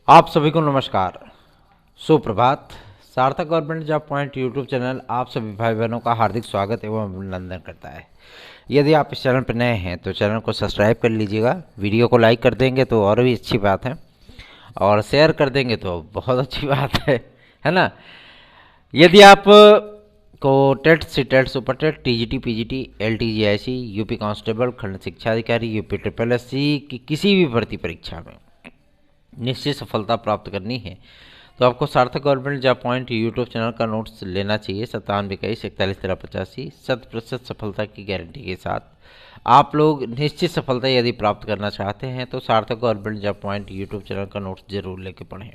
आप सभी को नमस्कार, सुप्रभात। सार्थक government job point YouTube channel आप सभी भाई बहनों का हार्दिक स्वागत एवं अभिनंदन करता है। यदि आप इस चैनल पर नए हैं तो चैनल को सब्सक्राइब कर लीजिएगा, वीडियो को लाइक कर देंगे तो और भी अच्छी बात है, और शेयर कर देंगे तो बहुत अच्छी बात है ना। यदि आप को TET CTET super TET TGT PGT LT GIC UP constable खंड शिक्षा अधिकारी यूपी ट्रिपल एससी की किसी भी भर्ती परीक्षा में निश्चित सफलता प्राप्त करनी है तो आपको सार्थक government job point YouTube channel का नोट्स लेना चाहिए। 9721411385 100% सफलता की गारंटी के साथ आप लोग निश्चित सफलता यदि प्राप्त करना चाहते हैं तो सार्थक government job point YouTube channel का नोट्स जरूर लेके पढ़ें।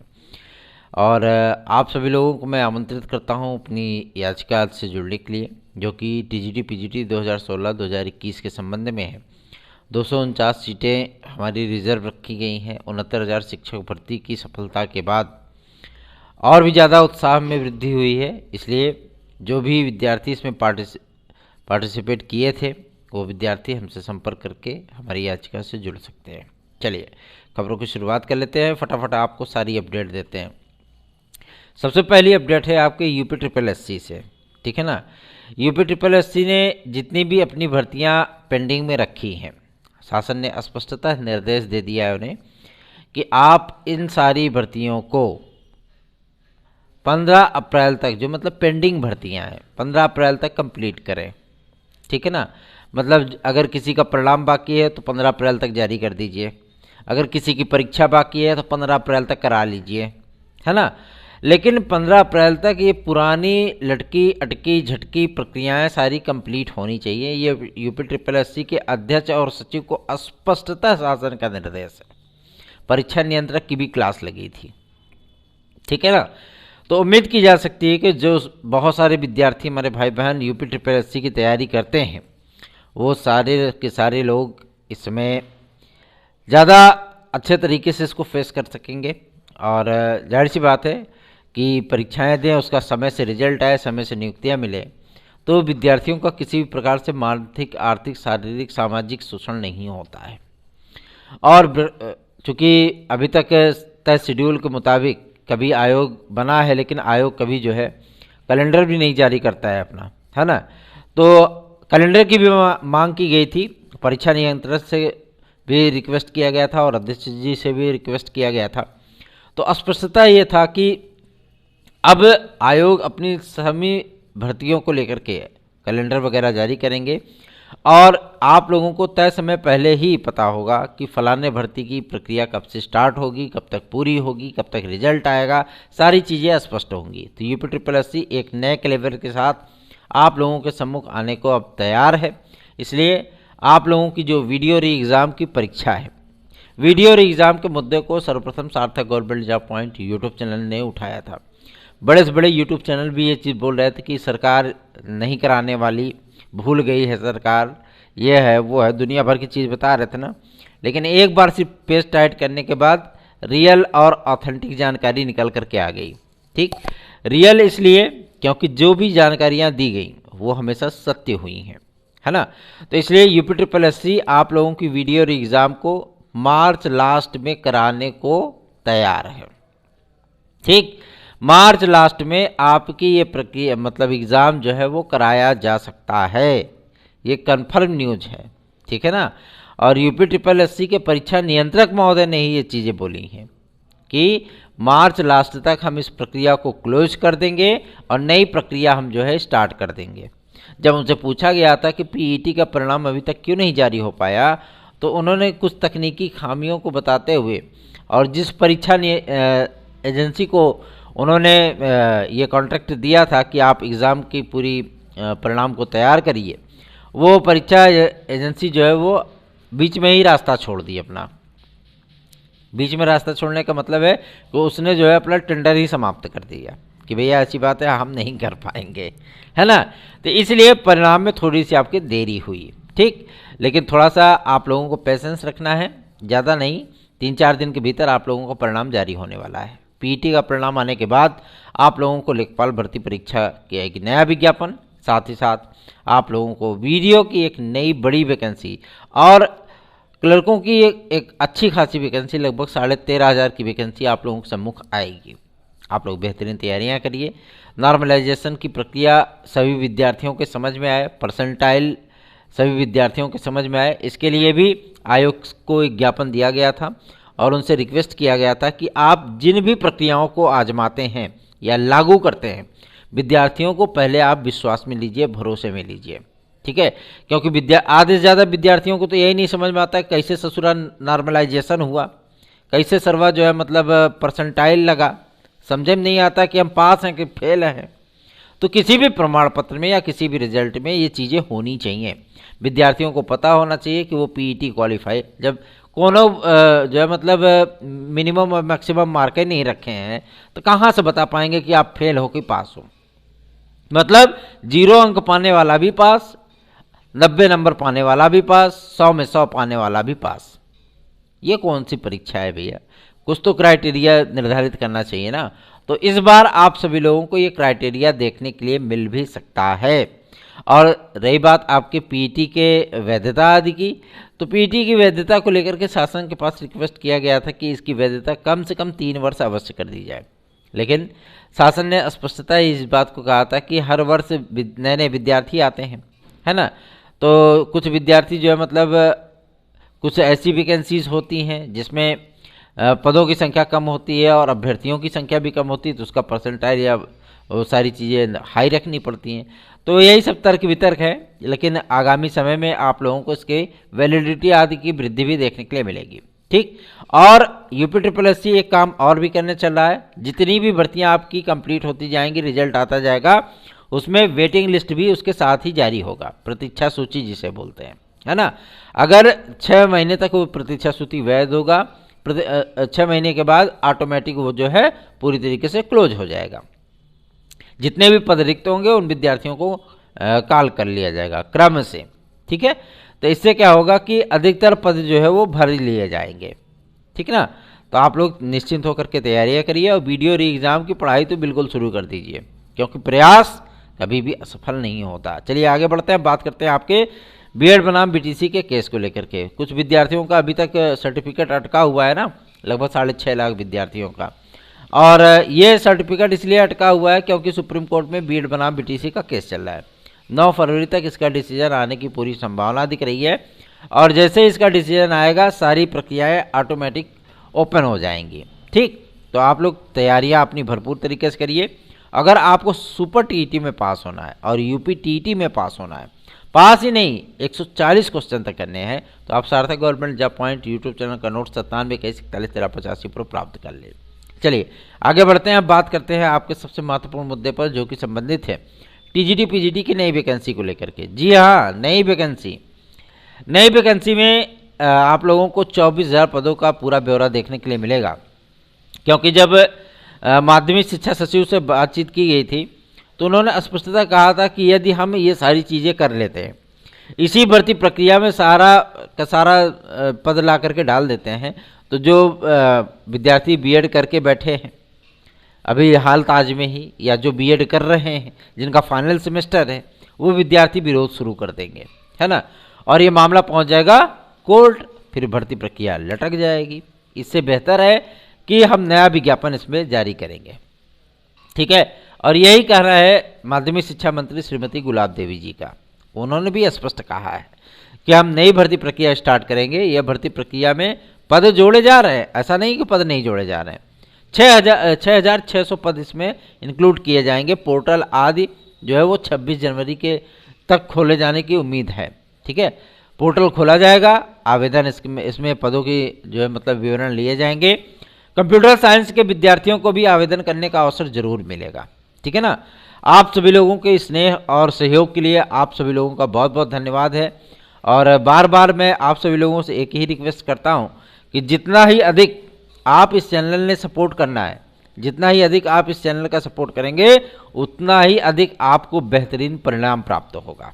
और आप सभी लोगों को मैं आमंत्रित करता हूं अपनी याचिका से जुड़ने के लिए, जो कि टीजीटी पीजीटी 2016-2021 के संबंध में है। 249 सीटें हमारी रिजर्व रखी गई हैं। 69,000 शिक्षक भर्ती की सफलता के बाद और भी ज़्यादा उत्साह में वृद्धि हुई है, इसलिए जो भी विद्यार्थी इसमें पार्टिसिपेट किए थे वो विद्यार्थी हमसे संपर्क करके हमारी याचिका से जुड़ सकते हैं। चलिए खबरों की शुरुआत कर लेते हैं, फटाफट आपको सारी अपडेट देते हैं। सबसे पहली अपडेट है आपके यूपी ट्रिपल एससी से, ठीक है ना। यूपी ट्रिपल एससी ने जितनी भी अपनी भर्तियां पेंडिंग में रखी हैं, शासन ने स्पष्टतः निर्देश दे दिया है उन्हें कि आप इन सारी भर्तियों को 15 अप्रैल तक, जो मतलब पेंडिंग भर्तियां हैं, 15 अप्रैल तक कंप्लीट करें, ठीक है ना। मतलब अगर किसी का परिणाम बाकी है तो 15 अप्रैल तक जारी कर दीजिए, अगर किसी की परीक्षा बाकी है तो 15 अप्रैल तक करा लीजिए, है ना। लेकिन 15 अप्रैल तक ये पुरानी लटकी अटकी झटकी प्रक्रियाएं सारी कंप्लीट होनी चाहिए। ये यूपी ट्रिपल एससी के अध्यक्ष और सचिव को स्पष्टतः शासन का निर्देश है। परीक्षा नियंत्रक की भी क्लास लगी थी, ठीक है ना। तो उम्मीद की जा सकती है कि जो बहुत सारे विद्यार्थी हमारे भाई बहन यूपी ट्रिपल एससी की तैयारी करते हैं वो सारे के सारे लोग इसमें ज़्यादा अच्छे तरीके से इसको फेस कर सकेंगे। और जाहिर सी बात है कि परीक्षाएं दें, उसका समय से रिजल्ट आए, समय से नियुक्तियां मिले, तो विद्यार्थियों का किसी भी प्रकार से मानसिक, आर्थिक, शारीरिक, सामाजिक शोषण नहीं होता है। और चूँकि अभी तक तय शेड्यूल के मुताबिक कभी आयोग बना है, लेकिन आयोग कभी जो है कैलेंडर भी नहीं जारी करता है अपना, है ना। तो कैलेंडर की भी मांग की गई थी, परीक्षा नियंत्रक से भी रिक्वेस्ट किया गया था और अध्यक्ष जी से भी रिक्वेस्ट किया गया था। तो स्पष्टता ये था कि अब आयोग अपनी सभी भर्तियों को लेकर के कैलेंडर वगैरह जारी करेंगे और आप लोगों को तय समय पहले ही पता होगा कि फलाने भर्ती की प्रक्रिया कब से स्टार्ट होगी, कब तक पूरी होगी, कब तक रिजल्ट आएगा, सारी चीज़ें स्पष्ट होंगी। तो यूपी ट्रिपल एससी एक नए कैलेंडर के साथ आप लोगों के सम्मुख आने को अब तैयार है। इसलिए आप लोगों की जो वीडियो री एग्ज़ाम की परीक्षा है, वीडियो री एग्ज़ाम के मुद्दे को सर्वप्रथम सार्थक government job point YouTube channel ने उठाया था। बड़े से बड़े यूट्यूब चैनल भी ये चीज़ बोल रहे थे कि सरकार नहीं कराने वाली, भूल गई है सरकार, ये है वो है, दुनिया भर की चीज़ बता रहे थे ना। लेकिन एक बार सिर्फ पेज टाइट करने के बाद रियल और ऑथेंटिक जानकारी निकल करके आ गई। ठीक, रियल इसलिए क्योंकि जो भी जानकारियाँ दी गई वो हमेशा सत्य हुई हैं, है ना। तो इसलिए यूपी ट्रिपल एससी आप लोगों की वीडियो एग्ज़ाम को मार्च लास्ट में कराने को तैयार है। ठीक, मार्च लास्ट में आपकी ये प्रक्रिया मतलब एग्ज़ाम जो है वो कराया जा सकता है, ये कन्फर्म न्यूज है, ठीक है ना। और यूपी ट्रिपल एससी के परीक्षा नियंत्रक महोदय ने ही ये चीज़ें बोली हैं कि मार्च लास्ट तक हम इस प्रक्रिया को क्लोज कर देंगे और नई प्रक्रिया हम जो है स्टार्ट कर देंगे। जब उनसे पूछा गया था कि पीईटी का परिणाम अभी तक क्यों नहीं जारी हो पाया, तो उन्होंने कुछ तकनीकी खामियों को बताते हुए और जिस परीक्षा एजेंसी को उन्होंने ये कॉन्ट्रैक्ट दिया था कि आप एग्ज़ाम की पूरी परिणाम को तैयार करिए, वो परीक्षा एजेंसी जो है वो बीच में ही रास्ता छोड़ दी अपना। बीच में रास्ता छोड़ने का मतलब है कि उसने जो है अपना टेंडर ही समाप्त कर दिया कि भैया ऐसी बात है, हम नहीं कर पाएंगे, है ना। तो इसलिए परिणाम में थोड़ी सी आपकी देरी हुई, ठीक। लेकिन थोड़ा सा आप लोगों को पेशेंस रखना है, ज़्यादा नहीं, 3-4 दिन के भीतर आप लोगों को परिणाम जारी होने वाला है। पीईटी का परिणाम आने के बाद आप लोगों को लेखपाल भर्ती परीक्षा की एक नया विज्ञापन, साथ ही साथ आप लोगों को वीडियो की एक नई बड़ी वैकेंसी और क्लर्कों की एक अच्छी खासी वैकेंसी, लगभग 13,500 की वैकेंसी आप लोगों के सम्मुख आएगी। आप लोग बेहतरीन तैयारियां करिए। नॉर्मलाइजेशन की प्रक्रिया सभी विद्यार्थियों के समझ में आए, परसेंटाइल सभी विद्यार्थियों के समझ में आए, इसके लिए भी आयोग को एक ज्ञापन दिया गया था और उनसे रिक्वेस्ट किया गया था कि आप जिन भी प्रक्रियाओं को आजमाते हैं या लागू करते हैं, विद्यार्थियों को पहले आप विश्वास में लीजिए, भरोसे में लीजिए, ठीक है। क्योंकि आधे से ज़्यादा विद्यार्थियों को तो यही नहीं समझ में आता है कैसे ससुरा नॉर्मलाइजेशन हुआ, कैसे सर्वा जो है मतलब परसेंटाइल लगा, समझ में नहीं आता कि हम पास हैं कि फेल हैं। तो किसी भी प्रमाण पत्र में या किसी भी रिजल्ट में ये चीज़ें होनी चाहिए। विद्यार्थियों को पता होना चाहिए कि वो पीईटी क्वालिफाई, जब कोनो जो है मतलब मिनिमम और मैक्सिमम मार्कें नहीं रखे हैं तो कहाँ से बता पाएंगे कि आप फेल हो कि पास हो। मतलब 0 अंक पाने वाला भी पास, 90 नंबर पाने वाला भी पास, 100 में 100 पाने वाला भी पास। ये कौन सी परीक्षा है भैया? कुछ तो क्राइटेरिया निर्धारित करना चाहिए ना। तो इस बार आप सभी लोगों को ये क्राइटेरिया देखने के लिए मिल भी सकता है। और रही बात आपके पीईटी के वैधता आदि की, तो पीईटी की वैधता को लेकर के शासन के पास रिक्वेस्ट किया गया था कि इसकी वैधता कम से कम 3 वर्ष अवश्य कर दी जाए। लेकिन शासन ने स्पष्टता इस बात को कहा था कि हर वर्ष नए नए विद्यार्थी आते हैं, है ना। तो कुछ विद्यार्थी जो है मतलब कुछ ऐसी वैकेंसीज होती हैं जिसमें पदों की संख्या कम होती है और अभ्यर्थियों की संख्या भी कम होती है, तो उसका परसेंटाइल या वो सारी चीज़ें हाई रखनी पड़ती हैं। तो यही सब तर्क वितर्क है, लेकिन आगामी समय में आप लोगों को इसके वैलिडिटी आदि की वृद्धि भी देखने के लिए मिलेगी, ठीक। और UPSSC एक काम और भी करने चल रहा है। जितनी भी भर्तियां आपकी कंप्लीट होती जाएंगी, रिजल्ट आता जाएगा, उसमें वेटिंग लिस्ट भी उसके साथ ही जारी होगा, प्रतीक्षा सूची जिसे बोलते हैं, है ना। अगर 6 महीने तक वो प्रतीक्षा सूची वैध होगा, 6 महीने के बाद ऑटोमेटिक वो जो है पूरी तरीके से क्लोज हो जाएगा। जितने भी पद रिक्त होंगे उन विद्यार्थियों को काल कर लिया जाएगा क्रम से, ठीक है। तो इससे क्या होगा कि अधिकतर पद जो है वो भर लिए जाएंगे, ठीक ना। तो आप लोग निश्चिंत होकर के तैयारियां करिए और वीडियो री एग्ज़ाम की पढ़ाई तो बिल्कुल शुरू कर दीजिए, क्योंकि प्रयास कभी भी असफल नहीं होता। चलिए आगे बढ़ते हैं, बात करते हैं आपके बीएड बनाम बीटीसी के केस को लेकर के। कुछ विद्यार्थियों का अभी तक सर्टिफिकेट अटका हुआ है ना, लगभग 6.5 लाख विद्यार्थियों का। और ये सर्टिफिकेट इसलिए अटका हुआ है क्योंकि सुप्रीम कोर्ट में बीएड बनाम बीटीसी का केस चल रहा है। 9 फरवरी तक इसका डिसीजन आने की पूरी संभावना दिख रही है और जैसे इसका डिसीजन आएगा सारी प्रक्रियाएं ऑटोमेटिक ओपन हो जाएंगी, ठीक। तो आप लोग तैयारियां अपनी भरपूर तरीके से करिए। अगर आपको सुपर टीईटी में पास होना है और यूपी टीईटी में पास होना है, पास ही नहीं 140 क्वेश्चन तक करने हैं, तो आप सार्थक government job point YouTube channel का नोट 97 पर प्राप्त कर ले। चलिए आगे बढ़ते हैं, अब बात करते हैं आपके सबसे महत्वपूर्ण मुद्दे पर जो कि संबंधित है टीजीटी पीजीटी की नई वैकेंसी को लेकर के। जी हाँ, नई वैकेंसी में आप लोगों को 24,000 पदों का पूरा ब्यौरा देखने के लिए मिलेगा। क्योंकि जब माध्यमिक शिक्षा सचिव से बातचीत की गई थी तो उन्होंने स्पष्टता कहा था कि यदि हम ये सारी चीज़ें कर लेते हैं, इसी भर्ती प्रक्रिया में सारा का सारा पद ला करके डाल देते हैं, तो जो विद्यार्थी बीएड करके बैठे हैं अभी हाल ताज में ही, या जो बीएड कर रहे हैं जिनका फाइनल सेमेस्टर है, वो विद्यार्थी विरोध शुरू कर देंगे, है ना। और ये मामला पहुंच जाएगा कोर्ट, फिर भर्ती प्रक्रिया लटक जाएगी। इससे बेहतर है कि हम नया विज्ञापन इसमें जारी करेंगे, ठीक है। और यही कहना है माध्यमिक शिक्षा मंत्री श्रीमती गुलाब देवी जी का। उन्होंने भी स्पष्ट कहा है कि हम नई भर्ती प्रक्रिया स्टार्ट करेंगे। यह भर्ती प्रक्रिया में पद जोड़े जा रहे हैं, ऐसा नहीं कि पद नहीं जोड़े जा रहे हैं। 6,600 पद इसमें इंक्लूड किए जाएंगे। पोर्टल आदि जो है वो 26 जनवरी के तक खोले जाने की उम्मीद है, ठीक है। पोर्टल खोला जाएगा, आवेदन इसमें पदों की जो है मतलब विवरण लिए जाएंगे। कंप्यूटर साइंस के विद्यार्थियों को भी आवेदन करने का अवसर जरूर मिलेगा, ठीक है ना। आप सभी लोगों के स्नेह और सहयोग के लिए आप सभी लोगों का बहुत बहुत धन्यवाद है। और बार बार मैं आप सभी लोगों से एक ही रिक्वेस्ट करता हूं कि जितना ही अधिक आप इस चैनल ने सपोर्ट करना है, जितना ही अधिक आप इस चैनल का सपोर्ट करेंगे, उतना ही अधिक आपको बेहतरीन परिणाम प्राप्त होगा।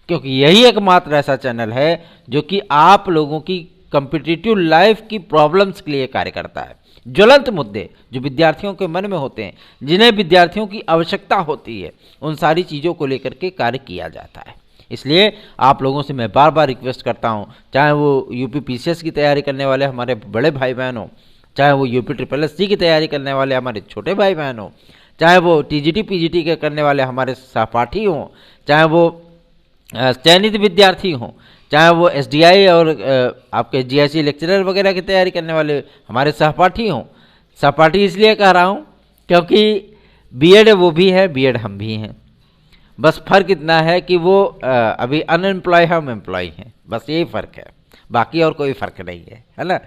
क्योंकि यही एकमात्र ऐसा चैनल है जो कि आप लोगों की कॉम्पिटिटिव लाइफ की प्रॉब्लम्स के लिए कार्य करता है। ज्वलंत मुद्दे जो विद्यार्थियों के मन में होते हैं, जिन्हें विद्यार्थियों की आवश्यकता होती है, उन सारी चीज़ों को लेकर के कार्य किया जाता है। इसलिए आप लोगों से मैं बार बार रिक्वेस्ट करता हूँ, चाहे वो यूपी पीसीएस की तैयारी करने वाले हमारे बड़े भाई बहन हो, चाहे वो यूपी SSS की तैयारी करने वाले हमारे छोटे भाई बहन हो, चाहे वो टीजीटी पीजीटी के करने वाले हमारे सहपाठी हों, चाहे वो चयनित विद्यार्थी हों, चाहे वो SDI और आपके GIC लेक्चरर वगैरह की तैयारी करने वाले हमारे सहपाठी हों। सहपाठी इसलिए कह रहा हूँ क्योंकि बीएड वो भी है, बीएड हम भी हैं, बस फ़र्क इतना है कि वो अभी अनएम्प्लॉय है, हम एम्प्लॉय हैं, बस यही फ़र्क है, बाकी और कोई फ़र्क नहीं है ना।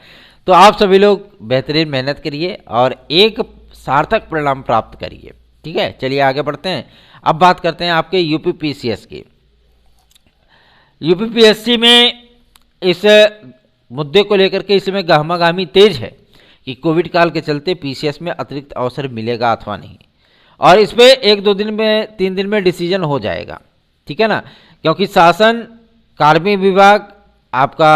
तो आप सभी लोग बेहतरीन मेहनत करिए और एक सार्थक परिणाम प्राप्त करिए। ठीक है, चलिए आगे बढ़ते हैं। अब बात करते हैं आपके यूपी पीसीएस की। यूपी पीएससी में इस मुद्दे को लेकर के इसमें गहमागामी तेज है कि कोविड काल के चलते पीसीएस में अतिरिक्त अवसर मिलेगा अथवा नहीं, और इस पर 1-2 दिन में 3 दिन में डिसीजन हो जाएगा। ठीक है ना, क्योंकि शासन, कार्मिक विभाग, आपका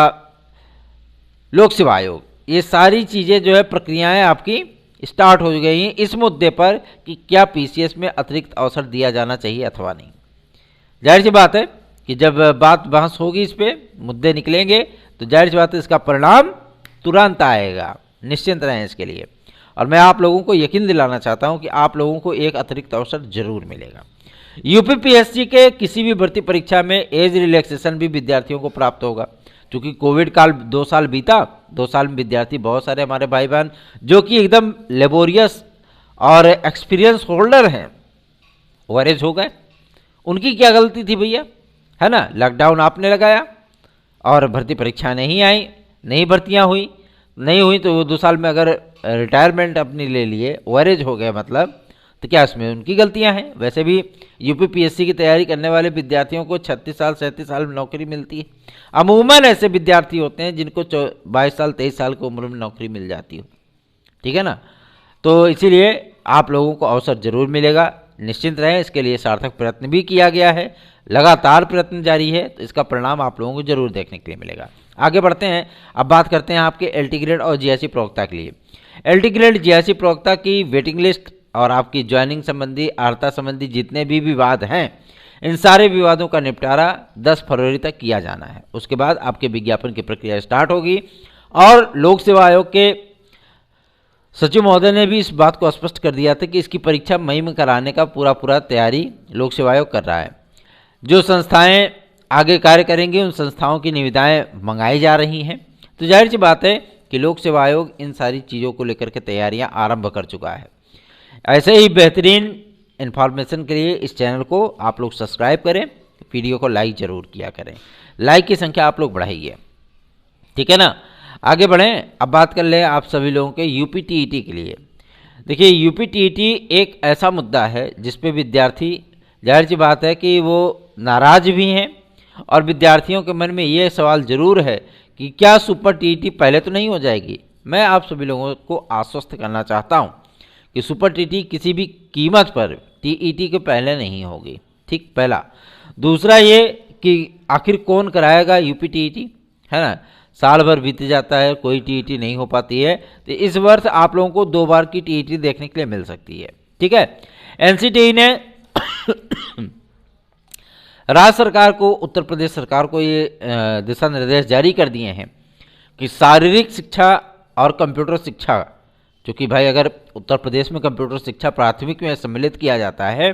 लोक सेवा आयोग, ये सारी चीज़ें जो है प्रक्रियाएं आपकी स्टार्ट हो गई हैं इस मुद्दे पर कि क्या पीसीएस में अतिरिक्त अवसर दिया जाना चाहिए अथवा नहीं। जाहिर सी बात है कि जब बात बहस होगी, इस पे मुद्दे निकलेंगे, तो जाहिर सी बात है इसका परिणाम तुरंत आएगा, निश्चिंत रहें इसके लिए। और मैं आप लोगों को यकीन दिलाना चाहता हूं कि आप लोगों को एक अतिरिक्त अवसर जरूर मिलेगा। यूपी पीएससी के किसी भी भर्ती परीक्षा में एज रिलैक्सेशन भी विद्यार्थियों को प्राप्त होगा, क्योंकि कोविड काल 2 साल बीता, 2 साल में विद्यार्थी बहुत सारे हमारे भाई बहन जो कि एकदम लेबोरियस और एक्सपीरियंस होल्डर हैं, ओवरेज हो गए। उनकी क्या गलती थी भैया, है ना? लॉकडाउन आपने लगाया और भर्ती परीक्षा नहीं आई, नहीं भर्तियां हुई, नहीं हुई तो वो 2 साल में अगर रिटायरमेंट अपनी ले लिए, ओवरेज हो गए मतलब, तो क्या इसमें उनकी गलतियां हैं? वैसे भी यूपी पीएससी की तैयारी करने वाले विद्यार्थियों को 36 साल 37 साल में नौकरी मिलती है। अमूमन ऐसे विद्यार्थी होते हैं जिनको 22 साल 23 साल की उम्र में नौकरी मिल जाती हो। ठीक है ना, तो इसीलिए आप लोगों को अवसर जरूर मिलेगा, निश्चिंत रहें। इसके लिए सार्थक प्रयत्न भी किया गया है, लगातार प्रयत्न जारी है, तो इसका परिणाम आप लोगों को जरूर देखने के लिए मिलेगा। आगे बढ़ते हैं, अब बात करते हैं आपके LT ग्रेड और GIC प्रवक्ता के लिए। LT ग्रेड GIC प्रवक्ता की वेटिंग लिस्ट और आपकी ज्वाइनिंग संबंधी, अर्हता संबंधी जितने भी विवाद हैं, इन सारे विवादों का निपटारा 10 फरवरी तक किया जाना है। उसके बाद आपके विज्ञापन की प्रक्रिया स्टार्ट होगी, और लोक सेवा आयोग के सचिव महोदय ने भी इस बात को स्पष्ट कर दिया था कि इसकी परीक्षा मई में कराने का पूरा तैयारी लोक सेवा आयोग कर रहा है। जो संस्थाएं आगे कार्य करेंगी उन संस्थाओं की निविदाएं मंगाई जा रही हैं। तो जाहिर सी बात है कि लोक सेवा आयोग इन सारी चीज़ों को लेकर के तैयारियां आरंभ कर चुका है। ऐसे ही बेहतरीन इन्फॉर्मेशन के लिए इस चैनल को आप लोग सब्सक्राइब करें, वीडियो को लाइक ज़रूर किया करें, लाइक की संख्या आप लोग बढ़ाइए। ठीक है ना, आगे बढ़ें। अब बात कर लें आप सभी लोगों के यूपी TET के लिए। देखिए, यूपी TET एक ऐसा मुद्दा है जिस पे विद्यार्थी, जाहिर सी बात है कि वो नाराज भी हैं, और विद्यार्थियों के मन में ये सवाल जरूर है कि क्या सुपर TET पहले तो नहीं हो जाएगी। मैं आप सभी लोगों को आश्वस्त करना चाहता हूँ कि सुपर TET किसी भी कीमत पर TET के पहले नहीं होगी। ठीक, पहला। दूसरा ये कि आखिर कौन कराएगा यूपी TET, है ना? साल भर बीत जाता है, कोई TET नहीं हो पाती है, तो इस वर्ष आप लोगों को 2 बार की TET देखने के लिए मिल सकती है। ठीक है, NCTE ने राज्य सरकार को, उत्तर प्रदेश सरकार को ये दिशा निर्देश जारी कर दिए हैं कि शारीरिक शिक्षा और कंप्यूटर शिक्षा, क्योंकि भाई अगर उत्तर प्रदेश में कंप्यूटर शिक्षा प्राथमिक में सम्मिलित किया जाता है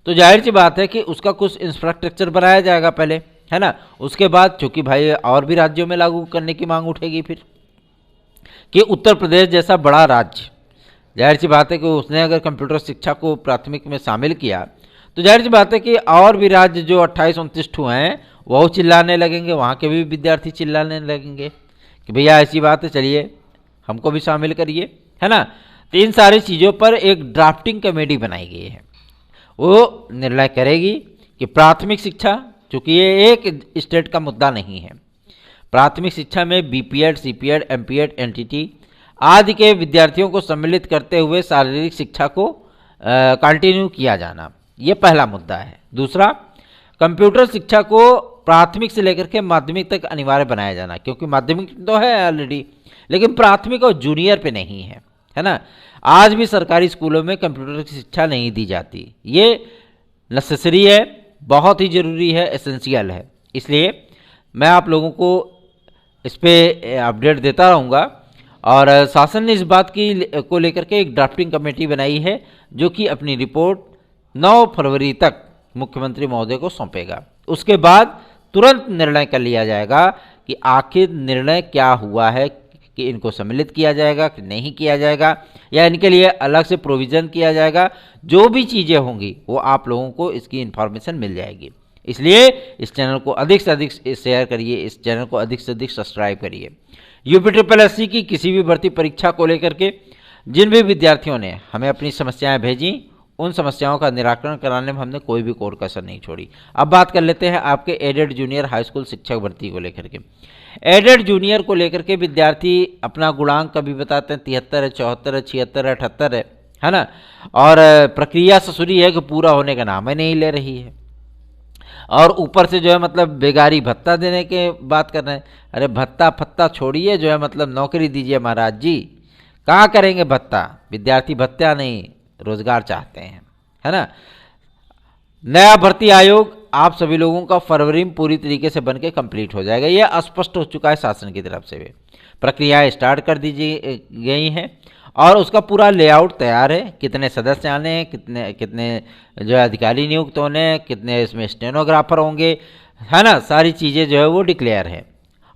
तो जाहिर सी बात है कि उसका कुछ इंफ्रास्ट्रक्चर बनाया जाएगा पहले, है ना? उसके बाद चूँकि भाई और भी राज्यों में लागू करने की मांग उठेगी फिर, कि उत्तर प्रदेश जैसा बड़ा राज्य, जाहिर सी बात है कि उसने अगर कंप्यूटर शिक्षा को प्राथमिक में शामिल किया तो जाहिर सी बात है कि और भी राज्य जो 28-29 हैं वो चिल्लाने लगेंगे, वहाँ के भी विद्यार्थी चिल्लाने लगेंगे कि भैया ऐसी बात है, चलिए हमको भी शामिल करिए, है ना? तो इन सारी चीज़ों पर एक ड्राफ्टिंग कमेटी बनाई गई है, वो निर्णय करेगी कि प्राथमिक शिक्षा, चूँकि ये एक स्टेट का मुद्दा नहीं है, प्राथमिक शिक्षा में BPEd, CPEd, MPEd, NTT आदि के विद्यार्थियों को सम्मिलित करते हुए शारीरिक शिक्षा को कंटिन्यू किया जाना, ये पहला मुद्दा है। दूसरा, कंप्यूटर शिक्षा को प्राथमिक से लेकर के माध्यमिक तक अनिवार्य बनाया जाना, क्योंकि माध्यमिक तो है ऑलरेडी, लेकिन प्राथमिक और जूनियर पे नहीं है, है ना? आज भी सरकारी स्कूलों में कंप्यूटर की शिक्षा नहीं दी जाती, ये नेसेसरी है, बहुत ही ज़रूरी है, एसेंशियल है। इसलिए मैं आप लोगों को इस पर अपडेट देता रहूँगा। और शासन ने इस बात की को लेकर के एक ड्राफ्टिंग कमेटी बनाई है, जो कि अपनी रिपोर्ट 9 फरवरी तक मुख्यमंत्री महोदय को सौंपेगा। उसके बाद तुरंत निर्णय कर लिया जाएगा कि आखिर निर्णय क्या हुआ है, कि इनको सम्मिलित किया जाएगा कि नहीं किया जाएगा, या इनके लिए अलग से प्रोविज़न किया जाएगा। जो भी चीज़ें होंगी वो आप लोगों को इसकी इन्फॉर्मेशन मिल जाएगी। इसलिए इस चैनल को अधिक से अधिक शेयर करिए, इस चैनल को अधिक से अधिक सब्सक्राइब करिए। UPSSC की किसी भी भर्ती परीक्षा को लेकर के जिन भी विद्यार्थियों ने हमें अपनी समस्याएं भेजी, उन समस्याओं का निराकरण कराने में हमने कोई भी कोर कसर नहीं छोड़ी। अब बात कर लेते हैं आपके एडेड जूनियर हाई स्कूल शिक्षक भर्ती को लेकर के। एडेड जूनियर को लेकर के विद्यार्थी अपना गुणांक कभी बताते हैं 73 है, 74 है, 76 है, 78 है ना। और प्रक्रिया ससुरी है कि पूरा होने का नाम ही नहीं ले रही है। और ऊपर से जो है मतलब बेगारी भत्ता देने के बात कर रहे हैं। अरे भत्ता फत्ता छोड़िए, जो है मतलब नौकरी दीजिए महाराज जी। कहाँ करेंगे भत्ता? विद्यार्थी भत्ता नहीं, रोजगार चाहते हैं, है ना। नया भर्ती आयोग आप सभी लोगों का फरवरी में पूरी तरीके से बनके कंप्लीट हो जाएगा। यह स्पष्ट हो चुका है शासन की तरफ से भी। प्रक्रियाएं स्टार्ट कर दी गई हैं और उसका पूरा लेआउट तैयार है। कितने सदस्य आने हैं, कितने कितने जो है अधिकारी नियुक्त होने हैं, कितने इसमें स्टेनोग्राफर होंगे, है ना। सारी चीज़ें जो है वो डिक्लेयर है।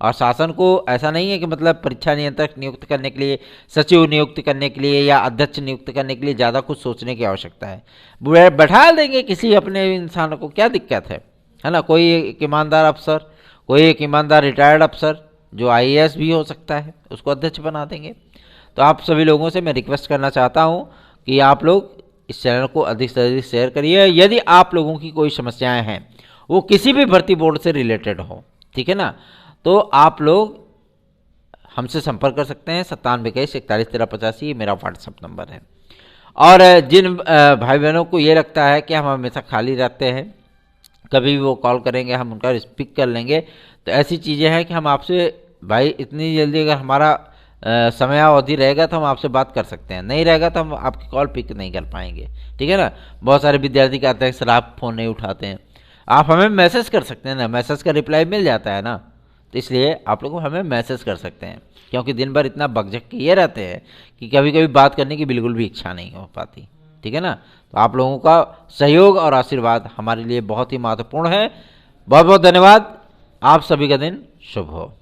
और शासन को ऐसा नहीं है कि मतलब परीक्षा नियंत्रक नियुक्त करने के लिए, सचिव नियुक्त करने के लिए या अध्यक्ष नियुक्त करने के लिए ज़्यादा कुछ सोचने की आवश्यकता है। बैठा देंगे किसी अपने इंसान को, क्या दिक्कत है ना। कोई एक ईमानदार अफसर, कोई एक ईमानदार रिटायर्ड अफसर जो IAS भी हो सकता है, उसको अध्यक्ष बना देंगे। तो आप सभी लोगों से मैं रिक्वेस्ट करना चाहता हूँ कि आप लोग इस चैनल को अधिक से अधिक शेयर करिए। यदि आप लोगों की कोई समस्याएं हैं, वो किसी भी भर्ती बोर्ड से रिलेटेड हो, ठीक है ना, तो आप लोग हमसे संपर्क कर सकते हैं। 9721411385 मेरा व्हाट्सअप नंबर है। और जिन भाई बहनों को ये लगता है कि हम हमेशा खाली रहते हैं, कभी भी वो कॉल करेंगे हम उनका रिस्पीक कर लेंगे, तो ऐसी चीज़ें हैं कि हम आपसे भाई इतनी जल्दी अगर हमारा समयावधि रहेगा तो हम आपसे बात कर सकते हैं, नहीं रहेगा तो हम आपकी कॉल पिक नहीं कर पाएंगे, ठीक है ना। बहुत सारे विद्यार्थी कहते हैं सर आप फ़ोन नहीं उठाते हैं। आप हमें मैसेज कर सकते हैं ना, मैसेज का रिप्लाई मिल जाता है ना। तो इसलिए आप लोग हमें मैसेज कर सकते हैं, क्योंकि दिन भर इतना बकझक के ये रहते हैं कि कभी कभी बात करने की बिल्कुल भी इच्छा नहीं हो पाती, ठीक है ना। तो आप लोगों का सहयोग और आशीर्वाद हमारे लिए बहुत ही महत्वपूर्ण है। बहुत बहुत धन्यवाद। आप सभी का दिन शुभ हो।